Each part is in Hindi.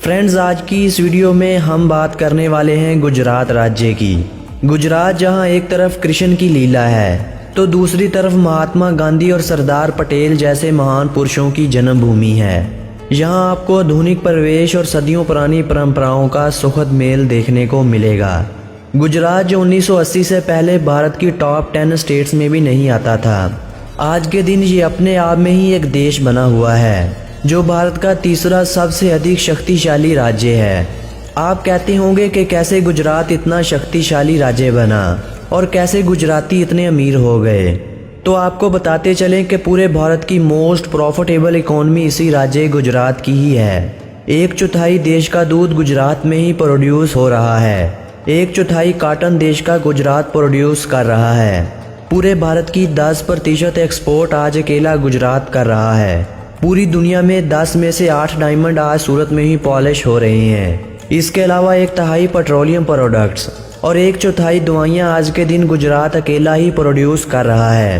फ्रेंड्स, आज की इस वीडियो में हम बात करने वाले हैं गुजरात राज्य की। गुजरात जहां एक तरफ कृष्ण की लीला है तो दूसरी तरफ महात्मा गांधी और सरदार पटेल जैसे महान पुरुषों की जन्मभूमि है। यहां आपको आधुनिक परिवेश और सदियों पुरानी परंपराओं का सुखद मेल देखने को मिलेगा। गुजरात जो 1980 से पहले भारत की टॉप 10 स्टेट्स में भी नहीं आता था, आज के दिन ये अपने आप में ही एक देश बना हुआ है जो भारत का तीसरा सबसे अधिक शक्तिशाली राज्य है। आप कहते होंगे कि कैसे गुजरात इतना शक्तिशाली राज्य बना और कैसे गुजराती इतने अमीर हो गए। तो आपको बताते चलें कि पूरे भारत की मोस्ट प्रॉफिटेबल इकोनॉमी इसी राज्य गुजरात की ही है। 1/4 देश का दूध गुजरात में ही प्रोड्यूस हो रहा है। 1/4 कॉटन देश का गुजरात प्रोड्यूस कर रहा है। पूरे भारत की 10% एक्सपोर्ट आज अकेला गुजरात कर रहा है। पूरी दुनिया में 10 में से 8 डायमंड आज सूरत में ही पॉलिश हो रहे हैं। इसके अलावा 1/3 पेट्रोलियम प्रोडक्ट्स और 1/4 दवाइयाँ आज के दिन गुजरात अकेला ही प्रोड्यूस कर रहा है।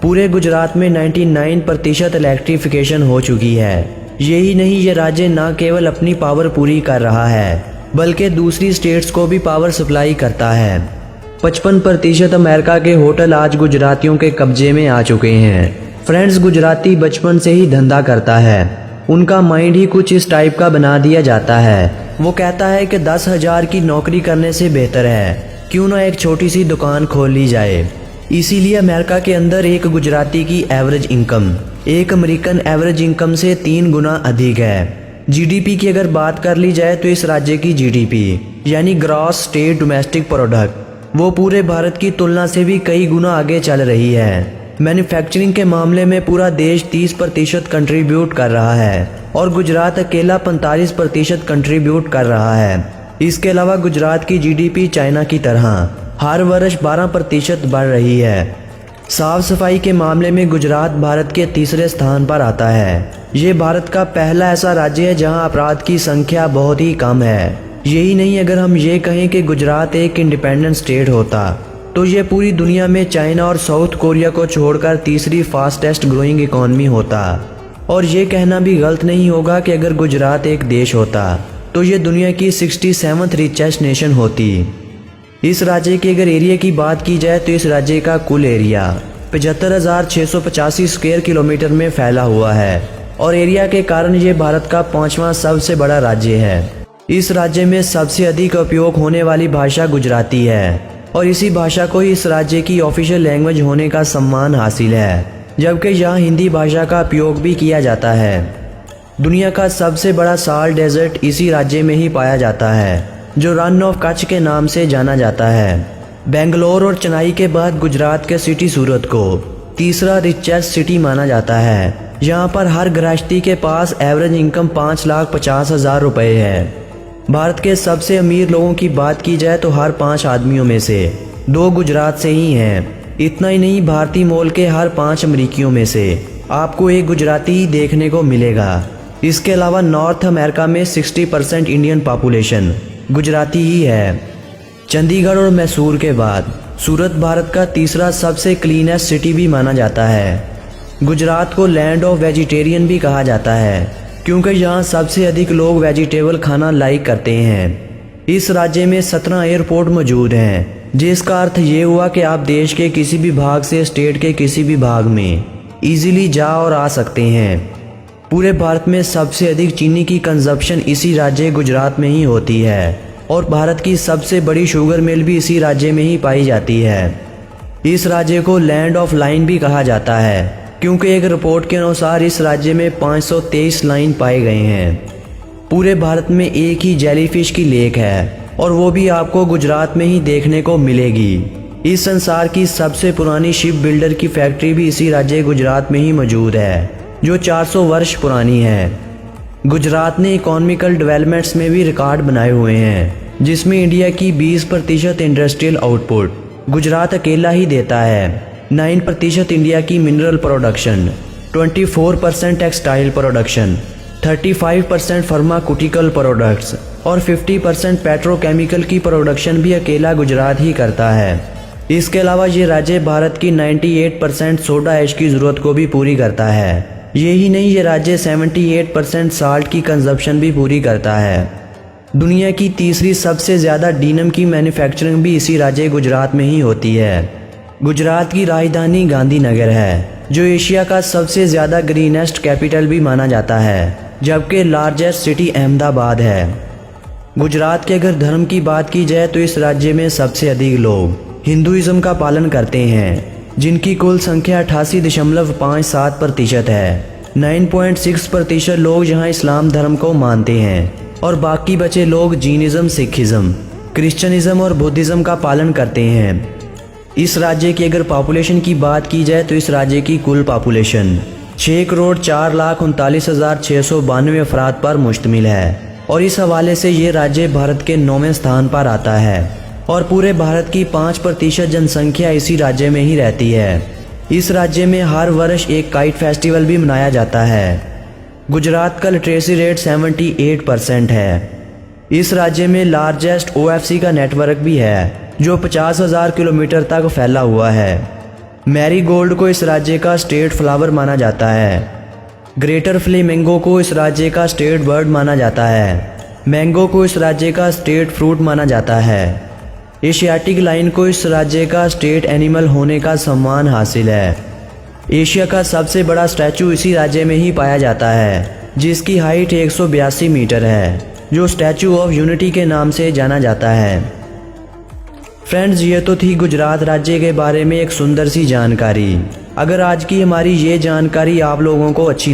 पूरे गुजरात में 99% इलेक्ट्रिफिकेशन हो चुकी है। यही नहीं, ये राज्य न केवल अपनी पावर पूरी कर रहा है बल्कि दूसरी स्टेट्स को भी पावर सप्लाई करता है। 55% अमेरिका के होटल आज गुजरातियों के कब्जे में आ चुके हैं। फ्रेंड्स, गुजराती बचपन से ही धंधा करता है। उनका माइंड ही कुछ इस टाइप का बना दिया जाता है। वो कहता है कि 10,000 की नौकरी करने से बेहतर है क्यों ना एक छोटी सी दुकान खोल ली जाए। इसीलिए अमेरिका के अंदर एक गुजराती की एवरेज इनकम एक अमेरिकन एवरेज इनकम से 3 गुना अधिक है। जीडीपी की अगर बात कर ली जाए तो इस राज्य की जीडीपी यानी ग्रॉस स्टेट डोमेस्टिक प्रोडक्ट वो पूरे भारत की तुलना से भी कई गुना आगे चल रही है। मैन्युफैक्चरिंग के मामले में पूरा देश 30% कंट्रीब्यूट कर रहा है और गुजरात अकेला 45% कंट्रीब्यूट कर रहा है। इसके अलावा गुजरात की जीडीपी चाइना की तरह हर वर्ष 12% बढ़ रही है। साफ सफाई के मामले में गुजरात भारत के तीसरे स्थान पर आता है। ये भारत का पहला ऐसा राज्य है जहां अपराध की संख्या बहुत ही कम है। यही नहीं, अगर हम ये कहें कि गुजरात एक इंडिपेंडेंट स्टेट होता तो ये पूरी दुनिया में चाइना और साउथ कोरिया को छोड़कर तीसरी फास्टेस्ट ग्रोइंग इकोनॉमी होता। और ये कहना भी गलत नहीं होगा कि अगर गुजरात एक देश होता तो ये दुनिया की 67th रिचेस्ट नेशन होती। इस राज्य के अगर एरिया की बात की जाए तो इस राज्य का कुल एरिया 75,685 स्क्वायर किलोमीटर में फैला हुआ है और एरिया के कारण ये भारत का 5वां सबसे बड़ा राज्य है। इस राज्य में सबसे अधिक उपयोग होने वाली भाषा गुजराती है और इसी भाषा को इस राज्य की ऑफिशियल लैंग्वेज होने का सम्मान हासिल है, जबकि यहाँ हिंदी भाषा का उपयोग भी किया जाता है। दुनिया का सबसे बड़ा साल्ट डेजर्ट इसी राज्य में ही पाया जाता है जो रन ऑफ कच्छ के नाम से जाना जाता है। बेंगलोर और चेन्नई के बाद गुजरात के सिटी सूरत को तीसरा रिचेस्ट सिटी माना जाता है। यहाँ पर हर गृहस्थी के पास एवरेज इनकम 5,50,000 रुपये है। भारत के सबसे अमीर लोगों की बात की जाए तो हर 5 आदमियों में से 2 गुजरात से ही हैं। इतना ही नहीं, भारतीय मूल के हर 5 अमरीकियों में से आपको एक गुजराती ही देखने को मिलेगा। इसके अलावा नॉर्थ अमेरिका में 60% इंडियन पॉपुलेशन गुजराती ही है। चंडीगढ़ और मैसूर के बाद सूरत भारत का तीसरा सबसे क्लीनेस्ट सिटी भी माना जाता है। गुजरात को लैंड ऑफ वेजिटेरियन भी कहा जाता है क्योंकि यहाँ सबसे अधिक लोग वेजिटेबल खाना लाइक करते हैं। इस राज्य में 17 एयरपोर्ट मौजूद हैं, जिसका अर्थ ये हुआ कि आप देश के किसी भी भाग से स्टेट के किसी भी भाग में इजीली जा और आ सकते हैं। पूरे भारत में सबसे अधिक चीनी की कंजप्शन इसी राज्य गुजरात में ही होती है और भारत की सबसे बड़ी शुगर मिल भी इसी राज्य में ही पाई जाती है। इस राज्य को लैंड ऑफ लाइन भी कहा जाता है क्योंकि एक रिपोर्ट के अनुसार इस राज्य में 523 लाइन पाए गए हैं। पूरे भारत में एक ही जेलीफिश की लेक है और वो भी आपको गुजरात में ही देखने को मिलेगी। इस संसार की सबसे पुरानी शिप बिल्डर की फैक्ट्री भी इसी राज्य गुजरात में ही मौजूद है जो 400 वर्ष पुरानी है। गुजरात ने इकोनॉमिकल डेवलपमेंट्स में भी रिकॉर्ड बनाए हुए हैं, जिसमें इंडिया की 20% इंडस्ट्रियल आउटपुट गुजरात अकेला ही देता है। 9% इंडिया की mineral production, 24% textile production, 35% pharmaceutical products और 50% पेट्रोकेमिकल की प्रोडक्शन भी अकेला गुजरात ही करता है। इसके अलावा ये राज्य भारत की 98% सोडा ऐश की ज़रूरत को भी पूरी करता है। यही नहीं, ये राज्य 78% साल्ट की कंजप्शन भी पूरी करता है। दुनिया की तीसरी सबसे ज़्यादा डीनम की मैन्युफैक्चरिंग भी इसी राज्य गुजरात में ही होती है। गुजरात की राजधानी गांधीनगर है, जो एशिया का सबसे ज़्यादा ग्रीनेस्ट कैपिटल भी माना जाता है, जबकि लार्जेस्ट सिटी अहमदाबाद है। गुजरात के अगर धर्म की बात की जाए तो इस राज्य में सबसे अधिक लोग हिंदुइज्म का पालन करते हैं, जिनकी कुल संख्या 88.57% है। 9.6% लोग यहाँ इस्लाम धर्म को मानते हैं और बाकी बचे लोग जीनिज़्म, सिखिज़्म, क्रिश्चियनिज़्म और बुद्धिज़्म का पालन करते हैं। इस राज्य की अगर पॉपुलेशन की बात की जाए तो इस राज्य की कुल पॉपुलेशन 6,04,39,692 अफराद पर मुश्तमिल है और इस हवाले से ये राज्य भारत के 9वें स्थान पर आता है और पूरे भारत की 5% जनसंख्या इसी राज्य में ही रहती है। इस राज्य में हर वर्ष एक काइट फेस्टिवल भी मनाया जाता है। गुजरात का लिटरेसी रेट 78% है। इस राज्य में लार्जेस्ट OFC का नेटवर्क भी है, जो 50,000 किलोमीटर तक फैला हुआ है। मैरीगोल्ड को इस राज्य का स्टेट फ्लावर माना जाता है। ग्रेटर फ्लेमिंगो को इस राज्य का स्टेट बर्ड माना जाता है। मैंगो को इस राज्य का स्टेट फ्रूट माना जाता है। एशियाटिक लाइन को इस राज्य का स्टेट एनिमल होने का सम्मान हासिल है। एशिया का सबसे बड़ा स्टैचू इसी राज्य में ही पाया जाता है, जिसकी हाइट 182 मीटर है, जो स्टैचू ऑफ यूनिटी के नाम से जाना जाता है। फ्रेंड्स, ये तो थी गुजरात राज्य के बारे में एक सुंदर सी जानकारी। अगर आज की हमारी ये जानकारी आप लोगों को अच्छी लगी